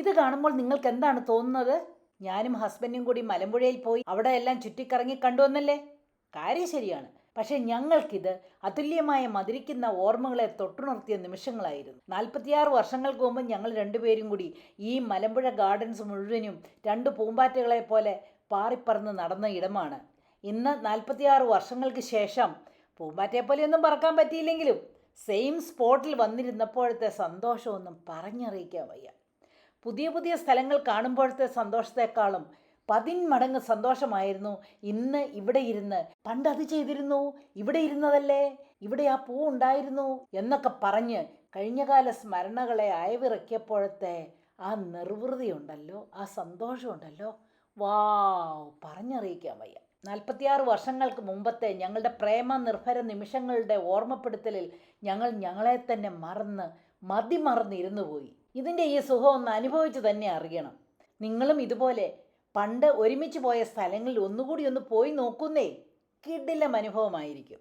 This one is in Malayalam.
ഇത് കാണുമ്പോൾ നിങ്ങൾക്ക് എന്താണ് തോന്നുന്നത്? ഞാനും ഹസ്ബൻഡും കൂടി മലമ്പുഴയിൽ പോയി അവിടെ എല്ലാം ചുറ്റിക്കറങ്ങി കണ്ടുവന്നല്ലേ? കാര്യം ശരിയാണ്. പക്ഷേ ഞങ്ങൾക്കിത് അതുല്യമായ മധുരിക്കുന്ന ഓർമ്മകളെ തൊട്ടുണർത്തിയ നിമിഷങ്ങളായിരുന്നു. 46 വർഷങ്ങൾക്ക് മുമ്പ് ഞങ്ങൾ രണ്ടുപേരും കൂടി ഈ മലമ്പുഴ ഗാർഡൻസ് മുഴുവനും രണ്ട് പൂമ്പാറ്റകളെ പോലെ പാറിപ്പറന്ന് നടന്ന ഇടമാണ്. ഇന്ന് 46 വർഷങ്ങൾക്ക് ശേഷം പൂമ്പാറ്റയെ പോലെയൊന്നും പറക്കാൻ പറ്റിയില്ലെങ്കിലും സെയിം സ്പോട്ടിൽ വന്നിരുന്നപ്പോഴത്തെ സന്തോഷമൊന്നും പറഞ്ഞറിയിക്കാൻ വയ്യ. പുതിയ പുതിയ സ്ഥലങ്ങൾ കാണുമ്പോഴത്തെ സന്തോഷത്തെക്കാളും 10 മടങ്ങ് സന്തോഷമായിരുന്നു ഇന്ന് ഇവിടെ ഇരുന്ന് പണ്ട് അത് ചെയ്തിരുന്നു, ഇവിടെ ഇരുന്നതല്ലേ, ഇവിടെ ആ പൂ ഉണ്ടായിരുന്നു എന്നൊക്കെ പറഞ്ഞ് കഴിഞ്ഞകാല സ്മരണകളെ അയവിറക്കിയപ്പോഴത്തെ ആ നിർവൃതിയുണ്ടല്ലോ, ആ സന്തോഷമുണ്ടല്ലോ, വാവ്, പറഞ്ഞറിയിക്കാൻ വയ്യ. 46 വർഷങ്ങൾക്ക് മുമ്പത്തെ ഞങ്ങളുടെ പ്രേമ നിർഭര നിമിഷങ്ങളുടെ ഓർമ്മപ്പെടുത്തലിൽ ഞങ്ങൾ ഞങ്ങളെ തന്നെ മതിമറന്നിരുന്നു പോയി. ഇതിൻ്റെ ഈ സുഖം ഒന്ന് അനുഭവിച്ച് തന്നെ അറിയണം. നിങ്ങളും ഇതുപോലെ പണ്ട് ഒരുമിച്ച് പോയ സ്ഥലങ്ങളിൽ ഒന്നുകൂടി ഒന്ന് പോയി നോക്കുന്നേ, കിടിലം അനുഭവമായിരിക്കും.